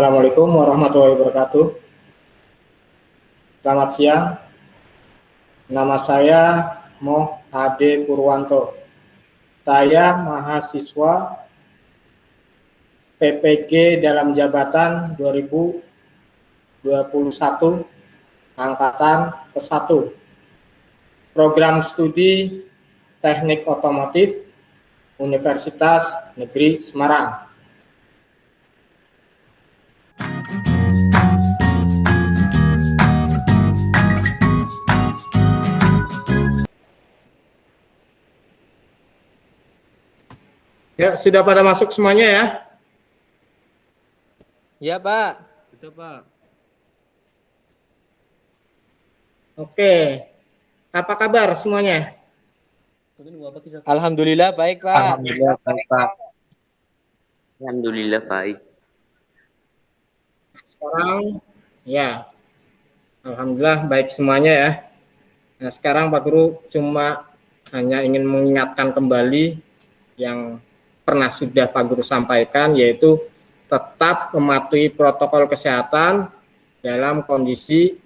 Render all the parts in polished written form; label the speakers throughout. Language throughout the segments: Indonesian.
Speaker 1: Assalamualaikum warahmatullahi wabarakatuh. Selamat siang. Nama saya Moh Ade Purwanto. Saya mahasiswa PPG dalam jabatan 2021 angkatan ke-1. Program studi Teknik Otomotif Universitas Negeri Semarang. Ya, sudah pada masuk semuanya ya?
Speaker 2: Ya, Pak. Betul, Pak.
Speaker 1: Oke. Apa kabar semuanya?
Speaker 2: Alhamdulillah baik, Pak.
Speaker 1: Alhamdulillah baik, Pak.
Speaker 3: Alhamdulillah baik.
Speaker 1: Sekarang ya, alhamdulillah baik semuanya ya. Nah, sekarang Pak Guru cuma hanya ingin mengingatkan kembali yang pernah sudah Pak Guru sampaikan, yaitu tetap mematuhi protokol kesehatan dalam kondisi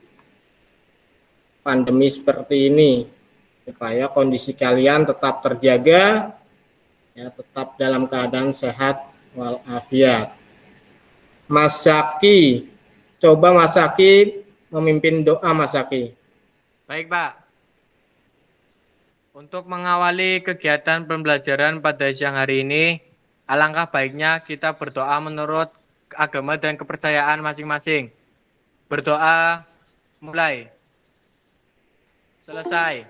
Speaker 1: pandemi seperti ini, supaya kondisi kalian tetap terjaga, ya, tetap dalam keadaan sehat walafiat. Mas Zaki, coba Mas Zaki memimpin doa, Mas Zaki.
Speaker 2: Baik, Pak. Untuk mengawali kegiatan pembelajaran pada siang hari ini, alangkah baiknya kita berdoa menurut agama dan kepercayaan masing-masing. Berdoa mulai. Selesai.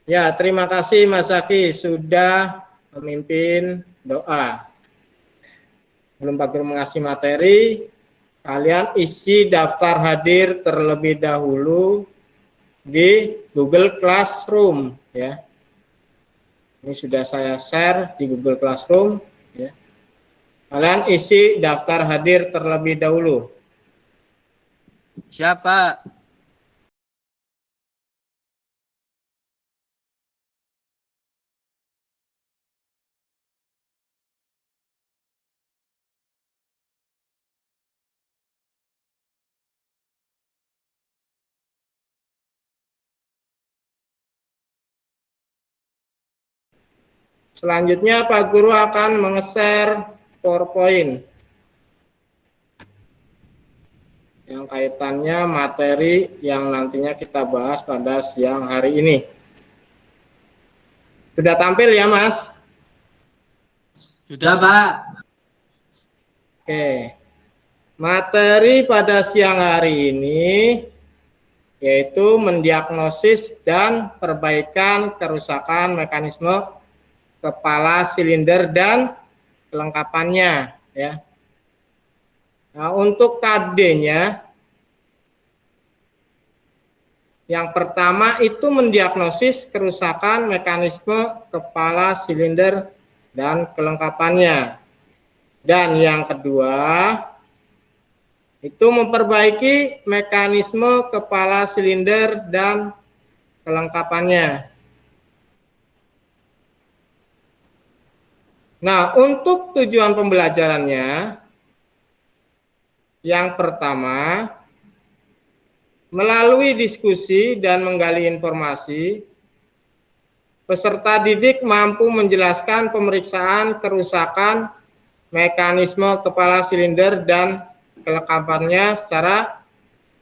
Speaker 1: Ya, terima kasih Mas Zaki sudah memimpin doa. Belum Pak Guru mengasih materi, kalian isi daftar hadir terlebih dahulu di Google Classroom ya. Ini sudah saya share di Google Classroom ya. Kalian isi daftar hadir terlebih dahulu.
Speaker 2: Siapa?
Speaker 1: Selanjutnya Pak Guru akan menge-share PowerPoint yang kaitannya materi yang nantinya kita bahas pada siang hari ini. Sudah tampil ya, Mas?
Speaker 2: Sudah, Pak.
Speaker 1: Oke. Materi pada siang hari ini yaitu mendiagnosis dan perbaikan kerusakan mekanisme kepala silinder dan kelengkapannya ya. Nah, untuk KD-nya yang pertama itu mendiagnosis kerusakan mekanisme kepala silinder dan kelengkapannya. Dan yang kedua itu memperbaiki mekanisme kepala silinder dan kelengkapannya. Nah, untuk tujuan pembelajarannya, yang pertama, melalui diskusi dan menggali informasi, peserta didik mampu menjelaskan pemeriksaan kerusakan mekanisme kepala silinder dan kelengkapannya secara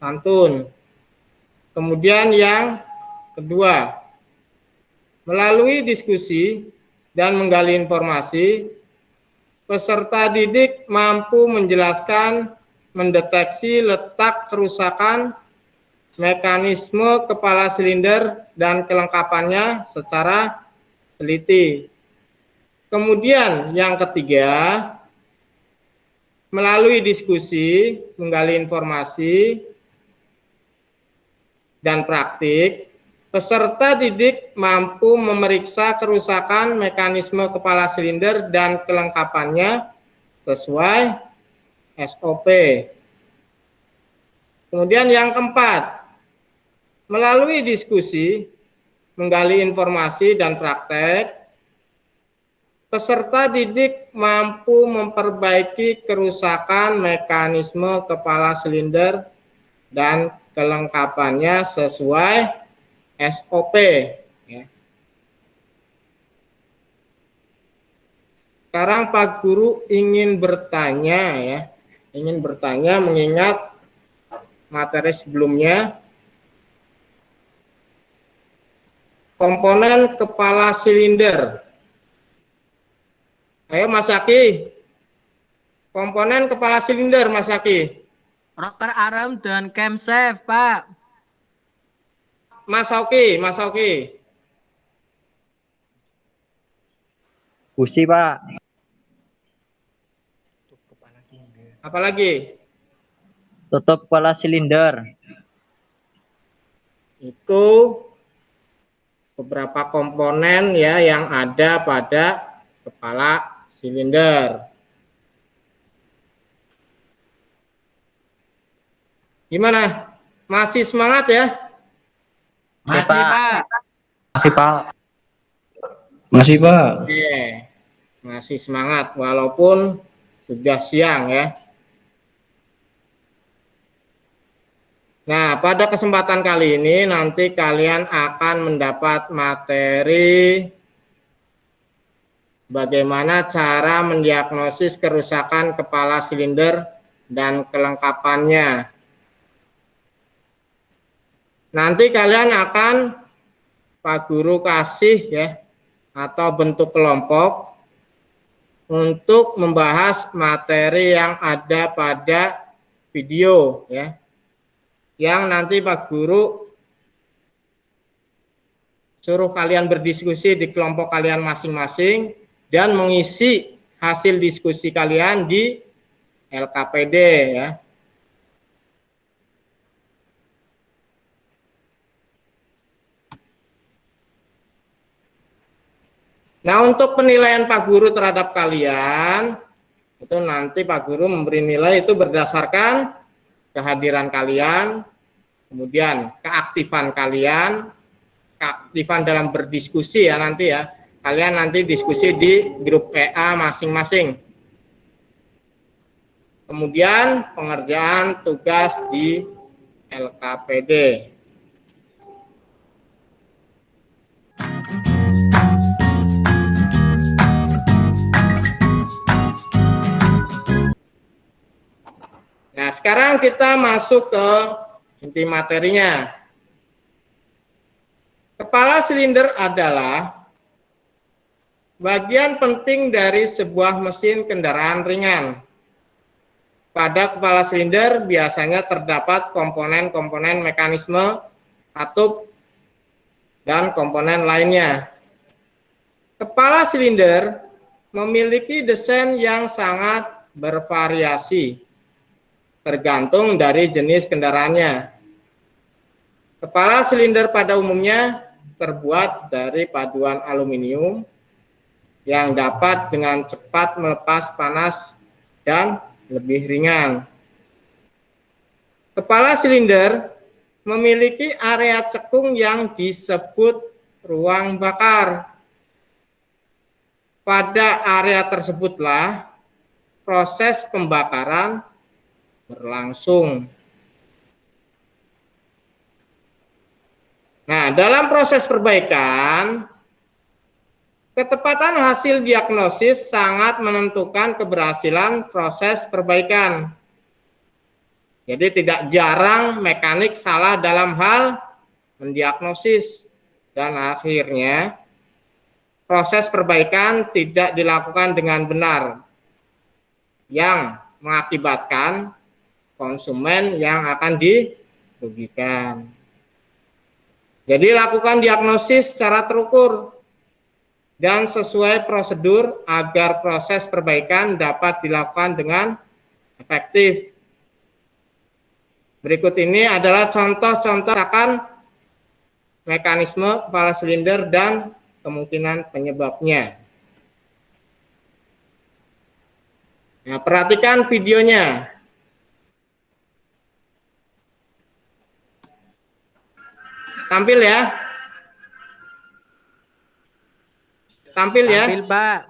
Speaker 1: santun. Kemudian yang kedua, melalui diskusi dan menggali informasi, peserta didik mampu menjelaskan, mendeteksi letak kerusakan mekanisme kepala silinder dan kelengkapannya secara teliti. Kemudian yang ketiga, melalui diskusi, menggali informasi, dan praktik, peserta didik mampu memeriksa kerusakan mekanisme kepala silinder dan kelengkapannya sesuai SOP. Kemudian yang keempat, melalui diskusi, menggali informasi dan praktek, Peserta didik mampu memperbaiki kerusakan mekanisme kepala silinder dan kelengkapannya sesuai SOP. Ya. Sekarang Pak Guru ingin bertanya mengingat materi sebelumnya. Komponen kepala silinder. Ayo Mas Aki. Komponen kepala silinder Mas Aki.
Speaker 3: Rocker arm dan camshaft, Pak.
Speaker 1: Mas Oki.
Speaker 4: Busi, Pak.
Speaker 1: Apalagi?
Speaker 4: Tutup kepala silinder.
Speaker 1: Itu beberapa komponen ya yang ada pada kepala silinder. Gimana? Masih semangat ya?
Speaker 3: Masih, Pak.
Speaker 4: Masih, Pak.
Speaker 5: Masih, Pak.
Speaker 1: Oke. Masih semangat walaupun sudah siang ya. Nah, pada kesempatan kali ini nanti kalian akan mendapat materi bagaimana cara mendiagnosis kerusakan kepala silinder dan kelengkapannya. Nanti kalian akan Pak Guru kasih ya atau bentuk kelompok untuk membahas materi yang ada pada video ya. Yang nanti Pak Guru suruh kalian berdiskusi di kelompok kalian masing-masing dan mengisi hasil diskusi kalian di LKPD ya. Nah, untuk penilaian Pak Guru terhadap kalian itu nanti Pak Guru memberi nilai itu berdasarkan kehadiran kalian, kemudian keaktifan kalian, keaktifan dalam berdiskusi ya nanti ya. Kalian nanti diskusi di grup PA masing-masing. Kemudian pengerjaan tugas di LKPD. Nah, sekarang kita masuk ke inti materinya. Kepala silinder adalah bagian penting dari sebuah mesin kendaraan ringan. Pada kepala silinder biasanya terdapat komponen-komponen mekanisme, katup, dan komponen lainnya. Kepala silinder memiliki desain yang sangat bervariasi, tergantung dari jenis kendaraannya. Kepala silinder pada umumnya terbuat dari paduan aluminium yang dapat dengan cepat melepas panas dan lebih ringan. Kepala silinder memiliki area cekung yang disebut ruang bakar. Pada area tersebutlah proses pembakaran berlangsung. Nah, dalam proses perbaikan, ketepatan hasil diagnosis sangat menentukan keberhasilan proses perbaikan. Jadi tidak jarang mekanik salah dalam hal mendiagnosis dan akhirnya proses perbaikan tidak dilakukan dengan benar yang mengakibatkan konsumen yang akan dirugikan. Jadi lakukan diagnosis secara terukur dan sesuai prosedur agar proses perbaikan dapat dilakukan dengan efektif. Berikut ini adalah contoh-contoh mekanisme kepala silinder dan kemungkinan penyebabnya. Nah, perhatikan videonya. Tampil ya. Tampil ya.
Speaker 3: Tampil, Pak.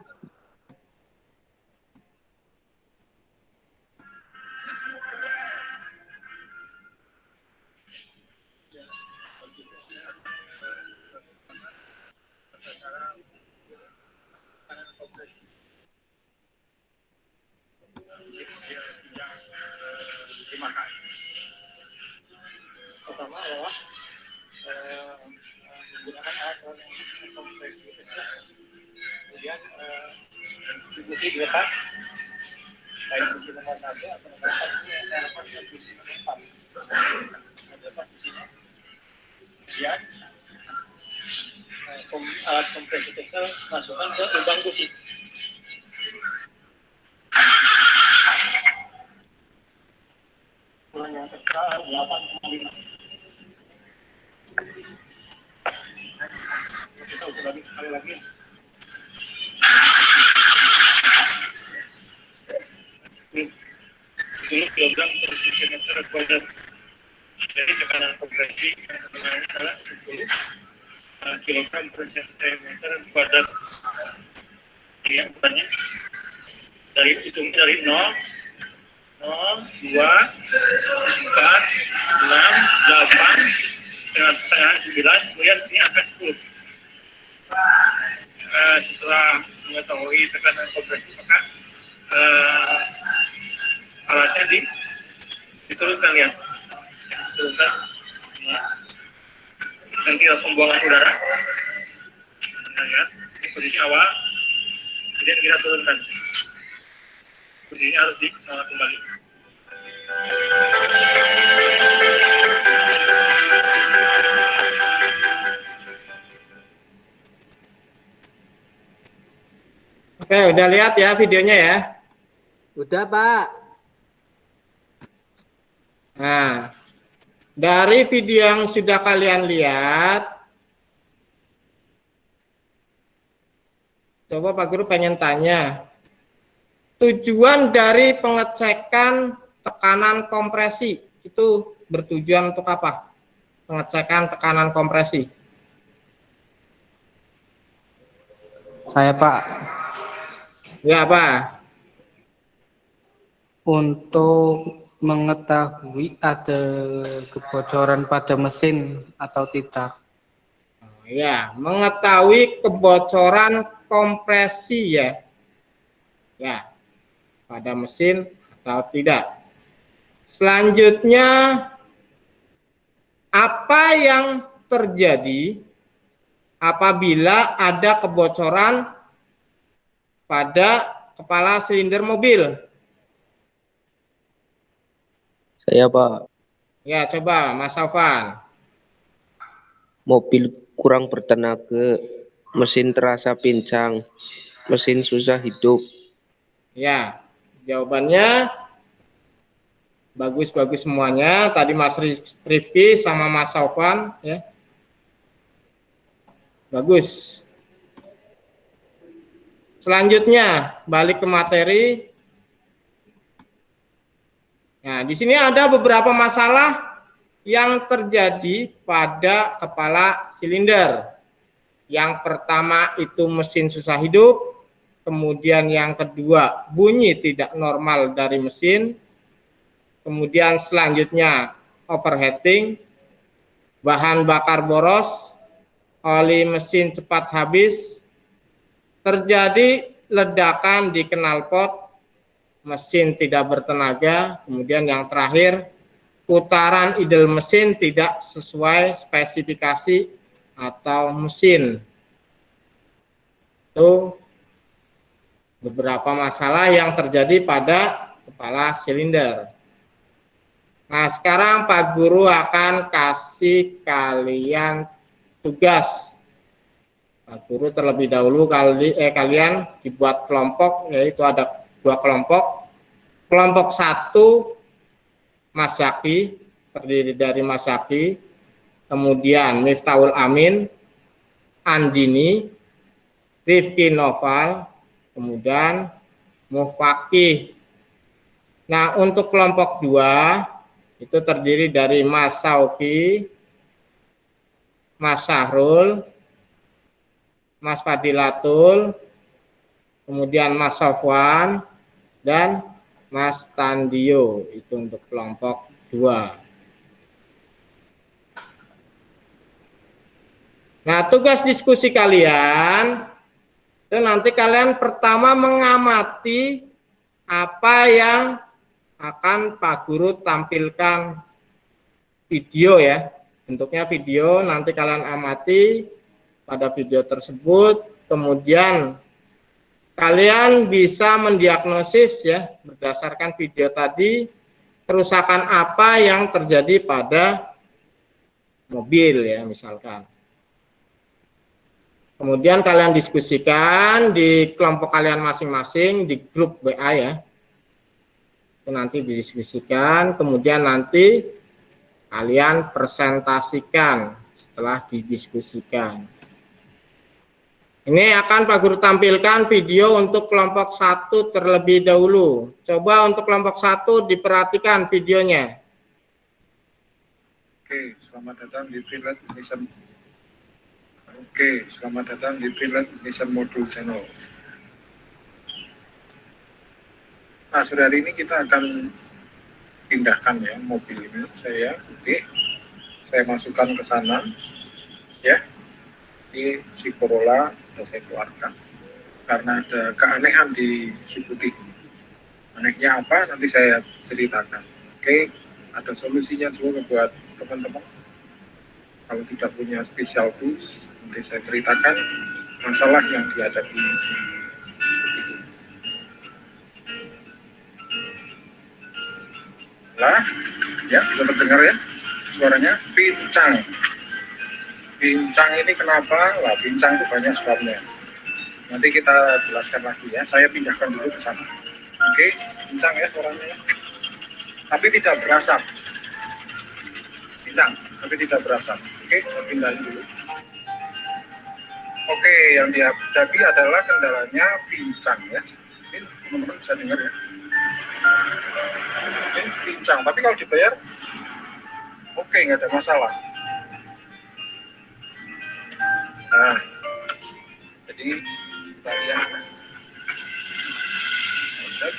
Speaker 6: Kemudian distribusi dilepas, baik kursi nomor 1 atau nomor 4 ini yang saya lepas ke kursi nomor 4. Ada lepas kursinya. Kemudian alat kompresi tekstil masukkan ke lubang kursi. Yang tekstil 8,5. Kita ukur lagi sekali lagi. Ini kilogram per sentimeter kuadrat. Jadi tekanan kompresi yang sebenarnya adalah 10 kilogram per sentimeter kuadrat. Ini yang ukurannya dari hitung dari 0, 2, 4, 6, 8 dengan tekanan 9, kemudian ini angka 10. Setelah mengetahui tekanan kompresi maka alatnya diturunkan ya, turunkan ya. Dan kita pembuangan udara, nah, ya, ini posisi awal, kemudian kita turunkan, posisinya harus kembali.
Speaker 1: Oke, udah lihat ya videonya ya.
Speaker 3: Udah, Pak.
Speaker 1: Nah, dari video yang sudah kalian lihat, coba Pak Guru pengen tanya, tujuan dari pengecekan tekanan kompresi itu bertujuan untuk apa? Pengecekan tekanan kompresi.
Speaker 7: Saya Pak,
Speaker 1: Ya, apa?
Speaker 7: untuk mengetahui ada kebocoran pada mesin atau tidak.
Speaker 1: Ya, mengetahui kebocoran kompresi ya. Ya, pada mesin atau tidak. Selanjutnya, apa yang terjadi apabila ada kebocoran pada kepala silinder mobil?
Speaker 8: Saya Pak,
Speaker 1: Ya, coba Mas Alvan.
Speaker 8: mobil kurang bertenaga, mesin terasa pincang, mesin susah hidup.
Speaker 1: Ya, jawabannya bagus-bagus semuanya. Tadi Mas Rifki sama Mas Alvan ya. Bagus. Selanjutnya, balik ke materi. Nah, di sini ada beberapa masalah yang terjadi pada kepala silinder. Yang pertama itu mesin susah hidup, kemudian yang kedua bunyi tidak normal dari mesin, kemudian selanjutnya overheating, bahan bakar boros, oli mesin cepat habis, terjadi ledakan di knalpot, mesin tidak bertenaga, kemudian yang terakhir putaran idle mesin tidak sesuai spesifikasi atau mesin. Itu beberapa masalah yang terjadi pada kepala silinder. Nah, sekarang Pak Guru akan kasih kalian tugas. Pak Guru terlebih dahulu kalian dibuat kelompok, yaitu ada 2 kelompok. Kelompok 1 Mas Zaki, terdiri dari Mas Zaki, kemudian Miftahul Amin, Andini, Rifki Noval, kemudian Mufakih. Nah, untuk kelompok 2 itu terdiri dari Mas Sauki, Mas Sahrul, Mas Fadilatul, kemudian Mas Sofwan, dan Mas Tandio. Itu untuk kelompok 2. Nah, tugas diskusi kalian itu nanti kalian pertama mengamati apa yang akan Pak Guru tampilkan video ya. Bentuknya video, nanti kalian amati pada video tersebut kemudian kalian bisa mendiagnosis ya berdasarkan video tadi kerusakan apa yang terjadi pada mobil ya misalkan. Kemudian kalian diskusikan di kelompok kalian masing-masing di grup WA ya. Itu nanti didiskusikan, kemudian nanti kalian presentasikan setelah didiskusikan. Ini akan Pak Guru tampilkan video untuk kelompok 1 terlebih dahulu. Coba untuk kelompok 1 diperhatikan videonya.
Speaker 6: Oke, selamat datang di Finland Mission. Oke, selamat datang di Finland Mission Modul Channel. Nah, hari ini kita akan pindahkan ya mobil ini. Saya masukkan ke sana, ya. Ini si Corolla sudah saya keluarkan karena ada keanehan di si putih. Anehnya apa? Nanti saya ceritakan. Oke, ada solusinya juga buat teman-teman. Kalau tidak punya special tools, nanti saya ceritakan masalah yang dihadapi si putih. Nah, ya bisa terdengar ya suaranya pincang. Pincang ini kenapa? Lah, pincang itu banyak sebabnya. Nanti kita jelaskan lagi ya. Saya pindahkan dulu ke sana. Oke, pincang ya suaranya. Tapi tidak berasap. Pincang, tapi tidak berasap. Oke, saya pindahin dulu. Oke, yang dihadapi adalah kendalanya pincang ya. Ini teman-teman bisa dengar ya. Ini pincang, tapi kalau dibayar, oke, nggak ada masalah. Nah, jadi kita lihat. Cek.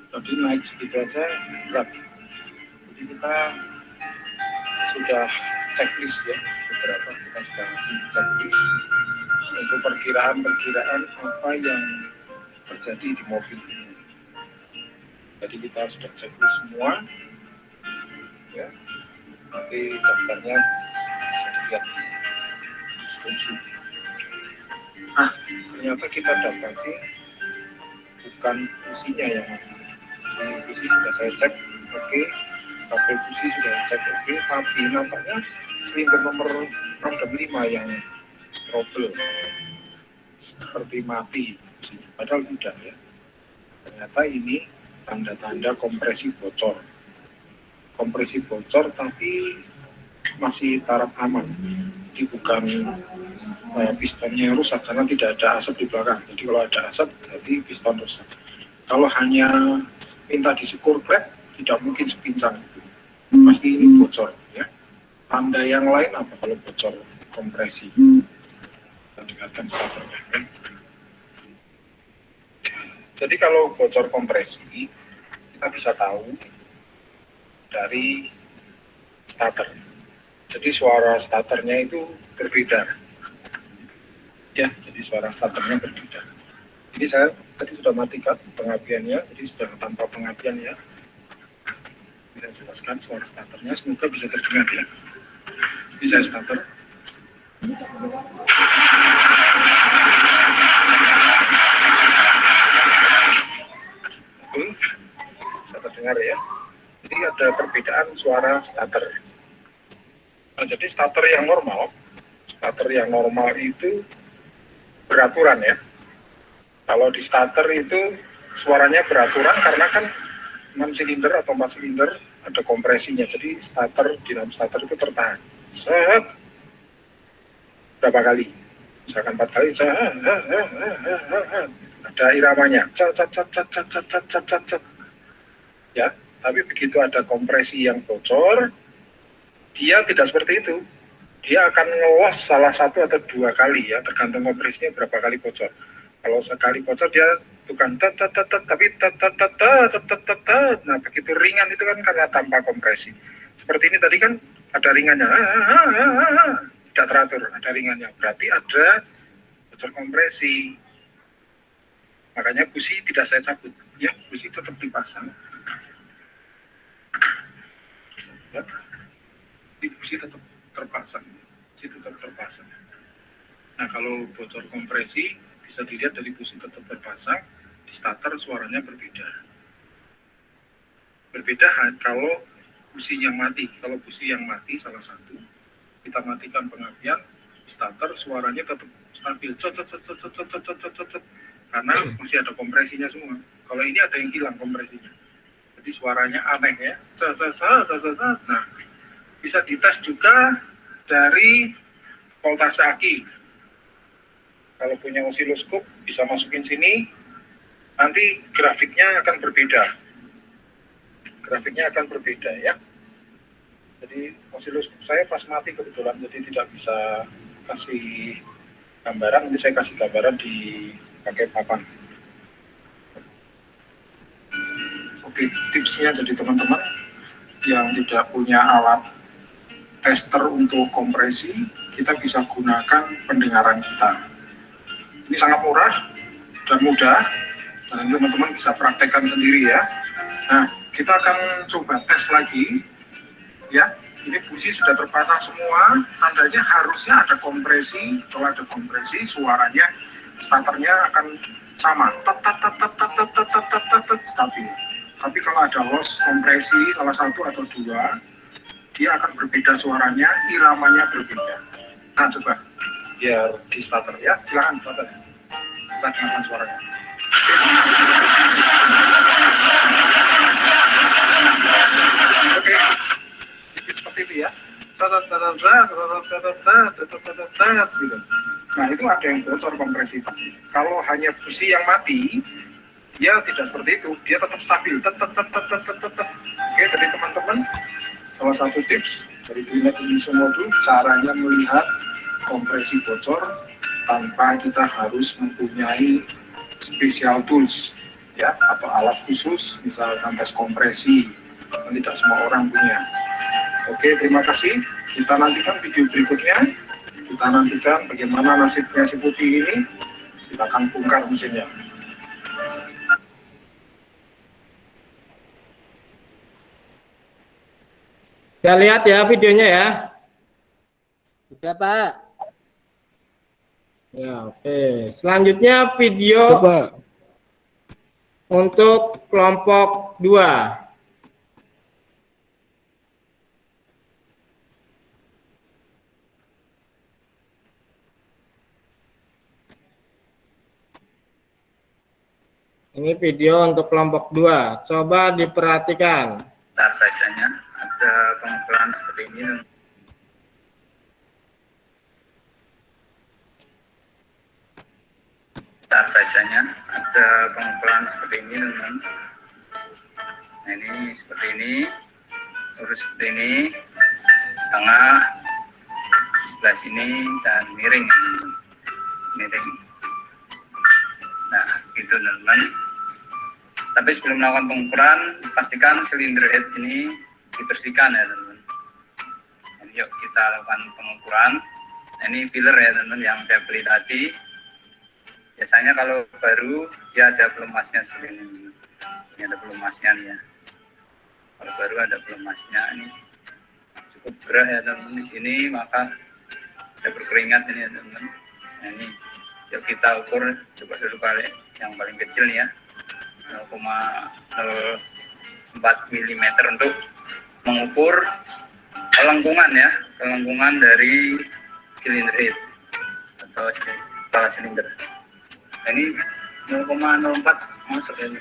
Speaker 6: Tadi naik segitu aja berat. Jadi kita sudah checklist ya, beberapa kita sudah kasih checklist untuk perkiraan apa yang terjadi di mobil ini. Jadi kita sudah checklist semua, ya. Nanti daftarnya bisa dilihat di screenshot. Ternyata kita dapati bukan businya yang ini, busi sudah saya cek, oke. Kabel busi sudah cek, oke. Tapi nampaknya silinder nomor 665 yang trouble, seperti mati, padahal tidak ya. Ternyata ini tanda-tanda kompresi bocor. Kompresi bocor tapi masih taraf aman. Jadi bukan pistonnya yang rusak karena tidak ada asap di belakang. Jadi kalau ada asap berarti piston rusak. Kalau hanya minta disukur klep, tidak mungkin sepincang itu. Pasti ini bocor ya. Tanda yang lain apa kalau bocor kompresi? Kita dekatkan starternya kan. Jadi kalau bocor kompresi, kita bisa tahu dari starter. Jadi suara starternya itu berbeda. Ya, jadi suara starternya berbeda. Jadi saya tadi sudah matikan pengapiannya, jadi sudah tanpa pengapian ya. Saya jelaskan suara starternya, semoga bisa terdengar ya. Ini saya starter. Bisa terdengar ya. Jadi ada perbedaan suara starter. Nah, jadi starter yang normal itu beraturan ya. Kalau di starter itu suaranya beraturan karena kan 6 silinder atau 4 silinder ada kompresinya. Jadi starter di dalam starter itu tertahan. Set. Berapa kali? Misalkan 4 kali. Ada iramanya. Ya, tapi begitu ada kompresi yang bocor, dia tidak seperti itu. Dia akan ngelos salah satu atau 2 kali ya, tergantung kompresinya berapa kali bocor. Kalau sekali bocor dia bukan tapi nah begitu ringan itu kan karena tanpa kompresi. Seperti ini tadi kan ada ringannya, tidak teratur, ada ringannya. Berarti ada bocor kompresi. Makanya busi tidak saya cabut, ya busi tetap dipasang. ya, di busi tetap terpasang. Nah, kalau bocor kompresi bisa dilihat dari busi tetap terpasang, di starter suaranya berbeda. Kalau busi yang mati. Kalau busi yang mati salah satu, kita matikan pengapian, di starter suaranya tetap stabil, karena masih ada kompresinya semua. Kalau ini ada yang hilang kompresinya, jadi suaranya aneh ya. Nah, bisa dites juga dari voltase aki. Kalau punya osiloskop bisa masukin sini, nanti grafiknya akan berbeda ya. Jadi osiloskop saya pas mati kebetulan, jadi tidak bisa kasih gambaran. Nanti saya kasih gambaran di pakai papan. Oke, tipsnya jadi teman-teman yang tidak punya alat tester untuk kompresi, kita bisa gunakan pendengaran kita. Ini sangat murah dan mudah, dan teman-teman bisa praktekkan sendiri ya. Nah, kita akan coba tes lagi ya. Ini busi sudah terpasang semua, tandanya harusnya ada kompresi. Kalau ada kompresi, suaranya starternya akan sama, stabil. Tapi kalau ada loss kompresi salah satu atau dua, dia akan berbeda suaranya, iramanya berbeda. Nah, coba biar di starter ya, silakan starter. Kita dengarkan suaranya. Oke, seperti itu ya. Gitu. Nah, itu ada yang bocor kompresi. Kalau hanya busi yang mati, dia tidak seperti itu, dia tetap stabil. Oke, jadi teman-teman, salah satu tips dari Trinet Indonesia Modul, caranya melihat kompresi bocor tanpa kita harus mempunyai special tools ya, atau alat khusus, misalkan tes kompresi, yang tidak semua orang punya. Oke, terima kasih. Kita nantikan video berikutnya. Kita nantikan bagaimana nasibnya si putih ini. Kita akan bongkar mesinnya.
Speaker 1: Ya, lihat ya videonya ya.
Speaker 3: Sudah, Pak.
Speaker 1: Ya, oke. Selanjutnya video untuk kelompok 2. Ini video untuk kelompok 2. Coba diperhatikan.
Speaker 9: Tar bacanya ada pengukuran seperti ini. Tar bacanya ada pengukuran seperti ini, teman. Nah, ini seperti ini, lurus seperti ini, tengah, sebelah sini, dan miring. Nah, gitu teman-teman. Tapi sebelum melakukan pengukuran, pastikan silinder head ini dibersihkan ya teman-teman. Yuk kita lakukan pengukuran. Ini filler ya teman-teman yang saya beli tadi. Biasanya kalau baru dia ada pelumasnya seperti ini. Ini ada pelumasnya nih ya. Kalau baru ada pelumasnya, ini cukup gerah ya teman-teman di sini, maka saya berkeringat ini ya teman-teman. Nah, ini yuk kita ukur, coba dulu kali yang paling kecil nih ya. 0,04 mm untuk mengukur kelengkungan ya, kelengkungan dari silinder head atau kepala silinder. Ini 0,04 masuk ya,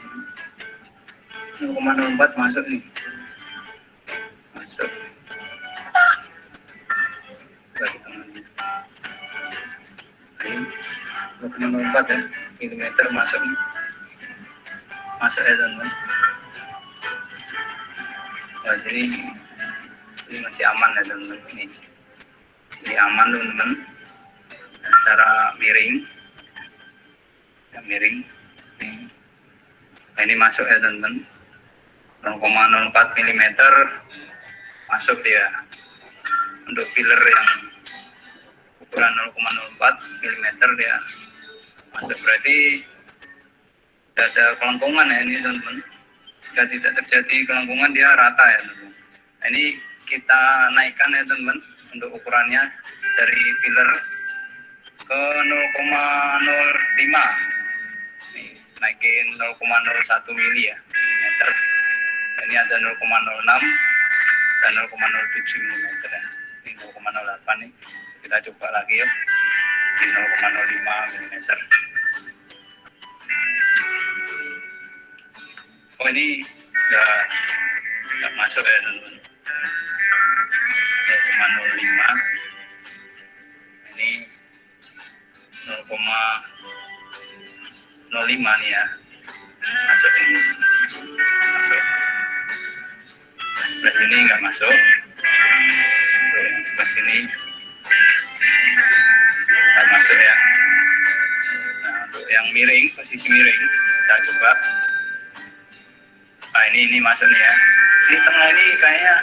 Speaker 9: 0,04 masuk nih, masuk bagi tangannya. Ini 0,04 ya, milimeter masuk nih. Masuk ya teman-teman. Nah, ini masih aman ya teman-teman. Ini aman teman-teman. Secara miring, ya, miring. Nah, ini masuk ya teman-teman. 0,04 mm masuk ya. Untuk filler yang ukuran 0,04 mm dia masuk, berarti tidak ada kelengkungan ya ini teman-teman. Jika tidak terjadi kelengkungan, dia rata ya teman-teman. Nah, ini kita naikkan ya teman-teman untuk ukurannya dari filler ke 0,05. Nih, naikin 0,01 mili ya, milimeter. Ini ada 0,06 dan 0,07 milimeter ya. Ini 0,08 nih. Kita coba lagi ya di 0,05 milimeter. Oh ini nggak masuk ya teman-teman. 0,05 ini 0,05 nih ya, masuk ini, masuk. Sebelah sini nggak masuk, untuk yang sebelah sini nggak masuk ya. Nah untuk yang miring, posisi miring kita coba. Nah ini masuk nih ya. Ini tengah ini kayaknya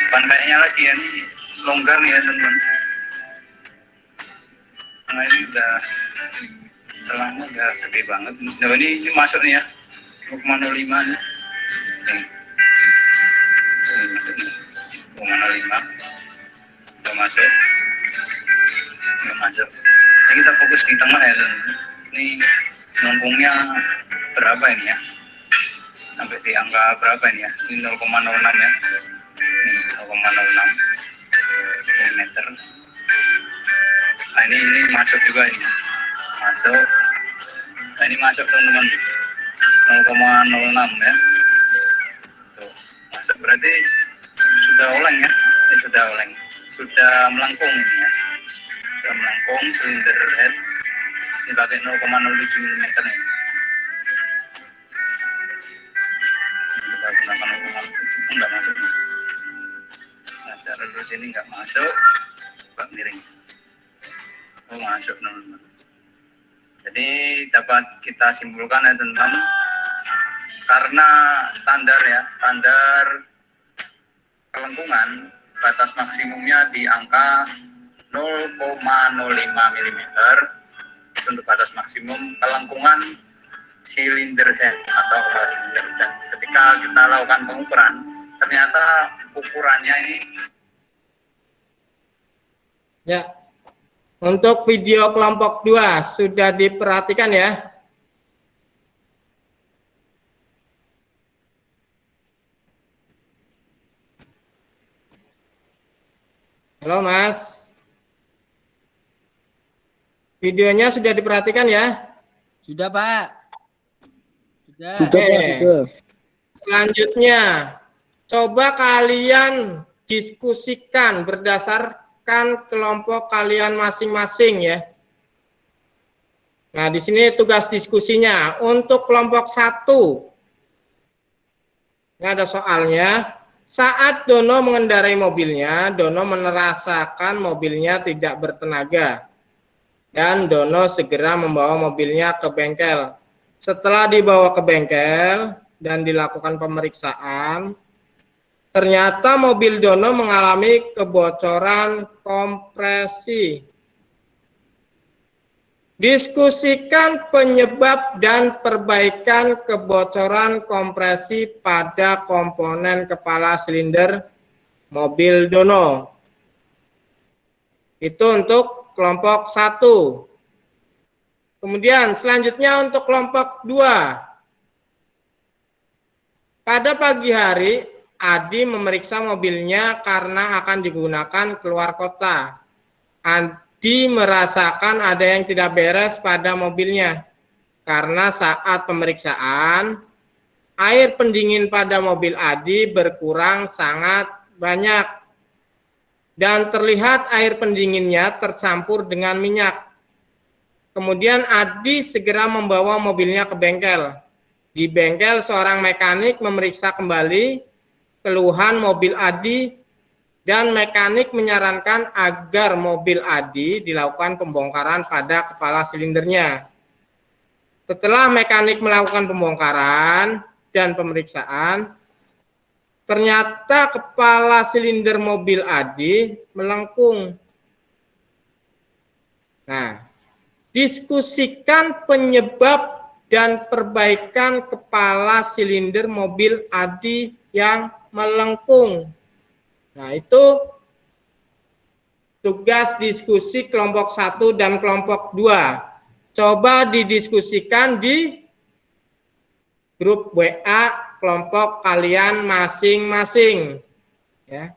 Speaker 9: bukan kayaknya lagi ya, ini longgar nih ya teman-teman. Tengah ini udah celahnya udah gede banget. Nah ini masuk nih ya, 0,05 nih. Nih. Ini masuk nih, 0,05 udah masuk. Udah masuk. Ini kita fokus di tengah ya teman-teman. Ini lengkungnya berapa ini ya? Sampai di angka berapa ini ya? Ini 0,06 ya. Ini 0,06 milimeter. Nah ini masuk juga ini. Masuk. Nah ini masuk teman-teman. 0,06 ya. Tuh, masuk berarti sudah oleng ya. Sudah oleng. Sudah melengkung ini ya. Sudah melengkung silinder head. Ini pakai 0,07 mm nih. Nggak masuk. Nah, secara lurus ini nggak masuk, bak miring. Oh masuk teman-teman. Jadi dapat kita simpulkan ya teman-teman, karena standar ya, standar kelengkungan batas maksimumnya di angka 0,05 mm untuk batas maksimum kelengkungan silinder head atau kepala silinder. Dan ketika kita lakukan pengukuran, ternyata ukurannya ini
Speaker 1: ya. Untuk video kelompok 2 sudah diperhatikan ya. Halo Mas. Videonya sudah diperhatikan ya?
Speaker 3: Sudah Pak. Sudah.
Speaker 1: Oke. Selanjutnya, coba kalian diskusikan berdasarkan kelompok kalian masing-masing ya. Nah, di sini tugas diskusinya untuk kelompok 1. Ini ada soalnya. Saat Dono mengendarai mobilnya, Dono merasakan mobilnya tidak bertenaga. Dan Dono segera membawa mobilnya ke bengkel. Setelah dibawa ke bengkel dan dilakukan pemeriksaan, ternyata mobil Dono mengalami kebocoran kompresi. Diskusikan penyebab dan perbaikan kebocoran kompresi pada komponen kepala silinder mobil Dono. Itu untuk kelompok 1. Kemudian selanjutnya untuk kelompok 2. Pada pagi hari, Adi memeriksa mobilnya karena akan digunakan keluar kota. Adi merasakan ada yang tidak beres pada mobilnya. Karena saat pemeriksaan, air pendingin pada mobil Adi berkurang sangat banyak. Dan terlihat air pendinginnya tercampur dengan minyak. Kemudian Adi segera membawa mobilnya ke bengkel. Di bengkel seorang mekanik memeriksa kembali keluhan mobil Adi dan mekanik menyarankan agar mobil Adi dilakukan pembongkaran pada kepala silindernya. Setelah mekanik melakukan pembongkaran dan pemeriksaan, ternyata kepala silinder mobil Adi melengkung. Nah, diskusikan penyebab dan perbaikan kepala silinder mobil Adi yang melengkung. Nah, itu tugas diskusi kelompok 1 dan kelompok 2. Coba didiskusikan di grup WA kelompok kalian masing-masing. Ya.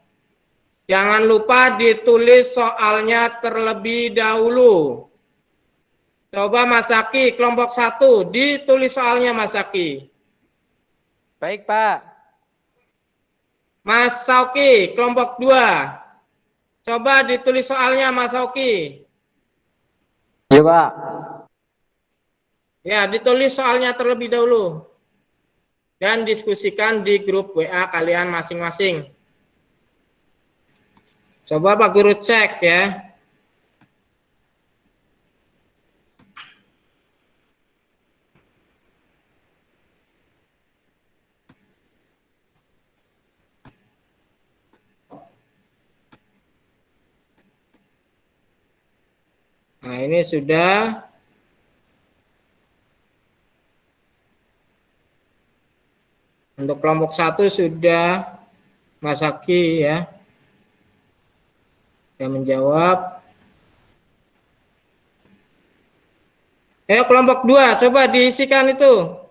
Speaker 1: Jangan lupa ditulis soalnya terlebih dahulu. Coba Mas Zaki, kelompok 1, ditulis soalnya Mas Zaki.
Speaker 3: Baik, Pak.
Speaker 1: Mas Sauki, kelompok 2. Coba ditulis soalnya Mas Sauki.
Speaker 4: Iya, Pak.
Speaker 1: Ya, ditulis soalnya terlebih dahulu. Dan diskusikan di grup WA kalian masing-masing. Coba Pak Guru cek ya. Nah, ini sudah. Untuk kelompok 1 sudah Mas Haki ya. Yang menjawab. Ayo kelompok 2, coba diisikan itu.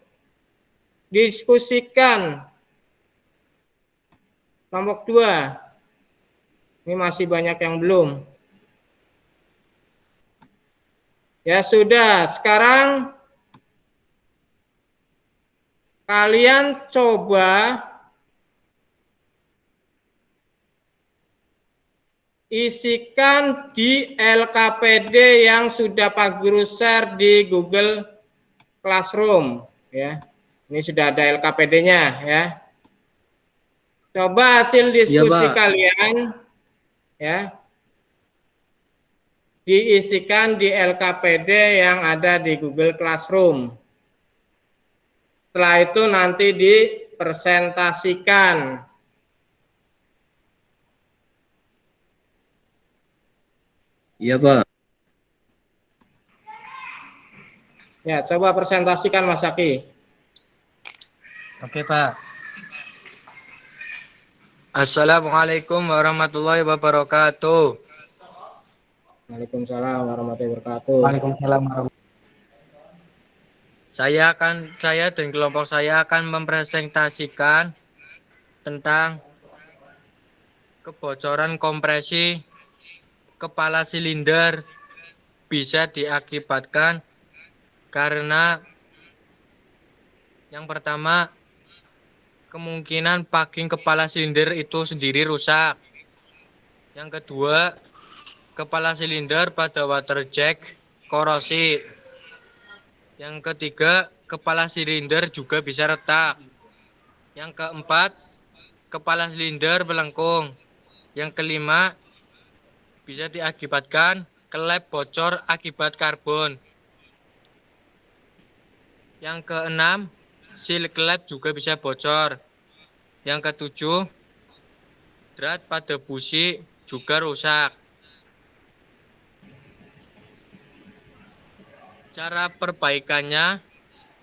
Speaker 1: Diskusikan. Kelompok 2. Ini masih banyak yang belum. Ya sudah, sekarang kalian coba isikan di LKPD yang sudah Pak Guru share di Google Classroom ya. Ini sudah ada LKPD-nya ya. Coba hasil diskusi kalian ya. Diisikan di LKPD yang ada di Google Classroom. Setelah itu nanti dipresentasikan.
Speaker 5: Iya, Pak.
Speaker 1: Ya, coba presentasikan Mas Zaki.
Speaker 2: Oke, Pak. Assalamualaikum warahmatullahi wabarakatuh.
Speaker 1: Waalaikumsalam warahmatullahi wabarakatuh.
Speaker 7: Waalaikumsalam warahmatullahi.
Speaker 2: Saya dan kelompok saya akan mempresentasikan tentang kebocoran kompresi kepala silinder bisa diakibatkan karena yang pertama, kemungkinan packing kepala silinder itu sendiri rusak. Yang kedua, kepala silinder pada water jet korosi. Yang ketiga, kepala silinder juga bisa retak. Yang keempat, kepala silinder melengkung. Yang kelima, bisa diakibatkan klep bocor akibat karbon. Yang keenam, seal klep juga bisa bocor. Yang ketujuh, drat pada busi juga rusak. Cara perbaikannya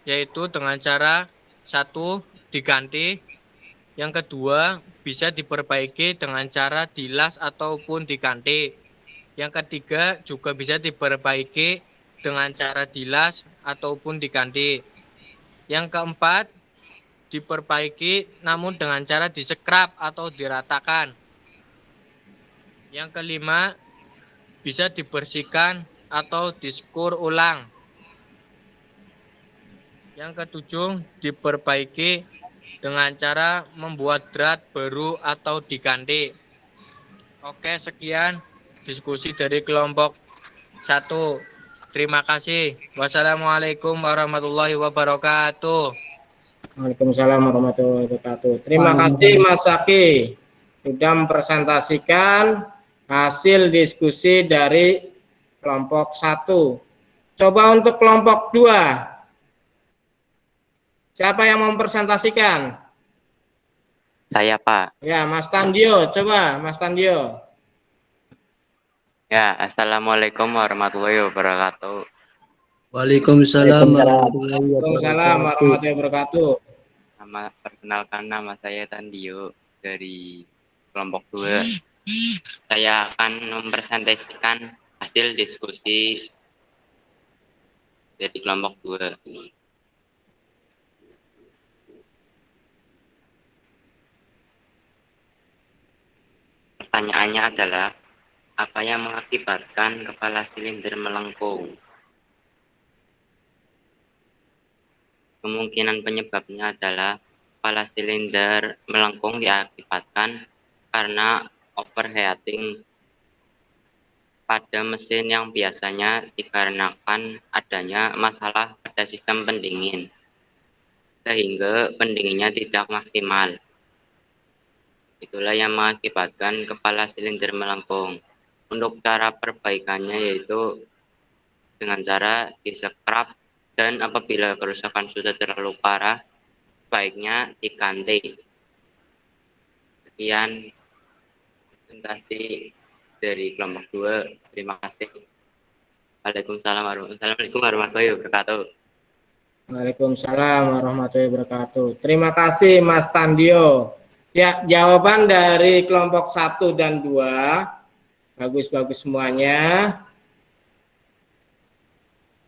Speaker 2: yaitu dengan cara 1, diganti. Yang kedua, bisa diperbaiki dengan cara dilas ataupun diganti. Yang ketiga, juga bisa diperbaiki dengan cara dilas ataupun diganti. Yang keempat, diperbaiki namun dengan cara disekrap atau diratakan. Yang kelima, bisa dibersihkan atau diskur ulang. Yang ketujuh, diperbaiki dengan cara membuat drat baru atau diganti. Oke, sekian diskusi dari kelompok 1. Terima kasih. Wassalamualaikum warahmatullahi wabarakatuh.
Speaker 1: Waalaikumsalam warahmatullahi wabarakatuh. Terima kasih Mas Zaki sudah mempresentasikan hasil diskusi dari kelompok 1. Coba untuk kelompok 2. Siapa yang mempresentasikan?
Speaker 10: Saya, Pak.
Speaker 1: Ya, Mas Tandio. Coba, Mas Tandio.
Speaker 10: Ya, Assalamualaikum warahmatullahi wabarakatuh.
Speaker 5: Waalaikumsalam
Speaker 1: Waalaikumsalam warahmatullahi wabarakatuh.
Speaker 10: Perkenalkan nama saya Tandio dari kelompok 2. Saya akan mempresentasikan hasil diskusi dari kelompok 2. Pertanyaannya adalah, apa yang mengakibatkan kepala silinder melengkung? Kemungkinan penyebabnya adalah kepala silinder melengkung diakibatkan karena overheating pada mesin yang biasanya dikarenakan adanya masalah pada sistem pendingin, sehingga pendinginnya tidak maksimal. Itulah yang mengakibatkan kepala silinder melengkung. Untuk cara perbaikannya yaitu dengan cara disekrap, dan apabila kerusakan sudah terlalu parah, baiknya diganti. Sekian presentasi dari kelompok 2. Terima kasih. Assalamualaikum warahmatullahi wabarakatuh.
Speaker 1: Waalaikumsalam warahmatullahi wabarakatuh. Terima kasih Mas Tandio. Ya, jawaban dari kelompok 1 dan 2 bagus-bagus semuanya.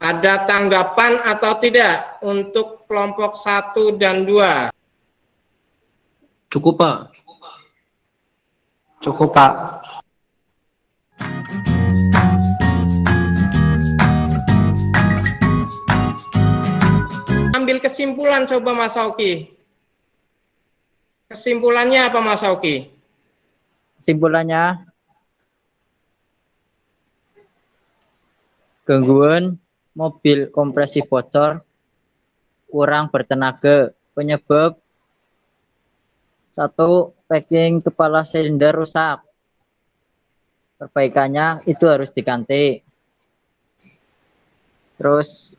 Speaker 1: Ada tanggapan atau tidak untuk kelompok 1 dan 2?
Speaker 5: Cukup, Pak.
Speaker 7: Cukup, Pak.
Speaker 1: Ambil kesimpulan coba Mas Sauki. Kesimpulannya apa Mas Sauki?
Speaker 4: Kesimpulannya, gangguan mobil kompresi bocor, kurang bertenaga, penyebab 1. Packing kepala silinder rusak, perbaikannya itu harus diganti. Terus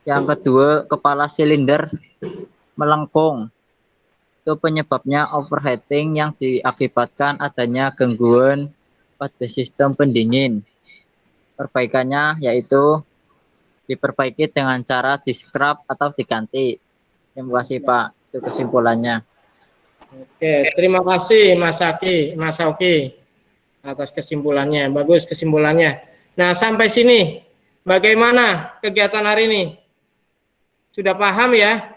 Speaker 4: yang kedua, kepala silinder melengkung, itu penyebabnya overheating yang diakibatkan adanya gangguan pada sistem pendingin. Perbaikannya yaitu diperbaiki dengan cara di-scrap atau diganti. Terima kasih Pak, itu kesimpulannya.
Speaker 1: Oke, terima kasih Mas Sauki atas kesimpulannya. Bagus kesimpulannya. Nah, sampai sini bagaimana kegiatan hari ini? Sudah paham ya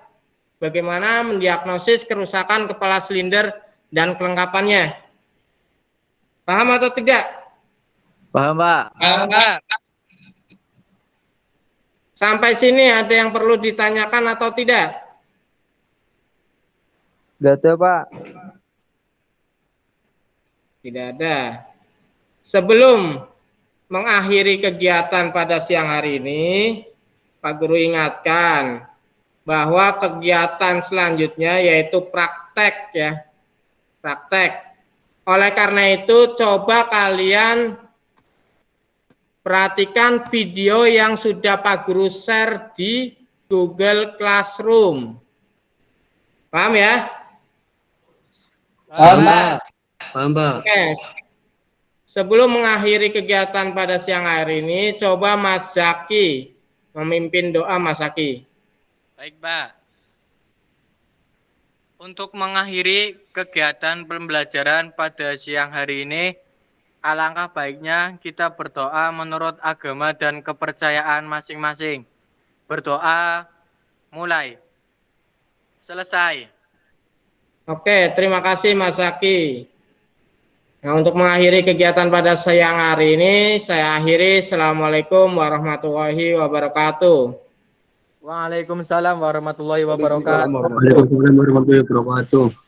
Speaker 1: bagaimana mendiagnosis kerusakan kepala silinder dan kelengkapannya? Paham atau tidak?
Speaker 4: Paham, Pak?
Speaker 2: Paham, Pak.
Speaker 1: Sampai sini ada yang perlu ditanyakan atau tidak?
Speaker 4: Enggak ada, Pak.
Speaker 1: Tidak ada. Sebelum mengakhiri kegiatan pada siang hari ini, Pak Guru ingatkan bahwa kegiatan selanjutnya yaitu praktek ya. Praktek. Oleh karena itu, coba kalian perhatikan video yang sudah Pak Guru share di Google Classroom. Paham ya?
Speaker 5: Paham, Pak. Paham, Pak.
Speaker 1: Oke. Sebelum mengakhiri kegiatan pada siang hari ini, coba Mas Zaki memimpin doa Mas Zaki.
Speaker 2: Baik, Pak. Untuk mengakhiri kegiatan pembelajaran pada siang hari ini, alangkah baiknya kita berdoa menurut agama dan kepercayaan masing-masing. Berdoa mulai. Selesai.
Speaker 1: Oke, terima kasih Mas Zaki. Nah, untuk mengakhiri kegiatan pada siang hari ini, saya akhiri. Assalamualaikum warahmatullahi wabarakatuh.
Speaker 2: Waalaikumsalam warahmatullahi wabarakatuh.
Speaker 5: Waalaikumsalam warahmatullahi wabarakatuh.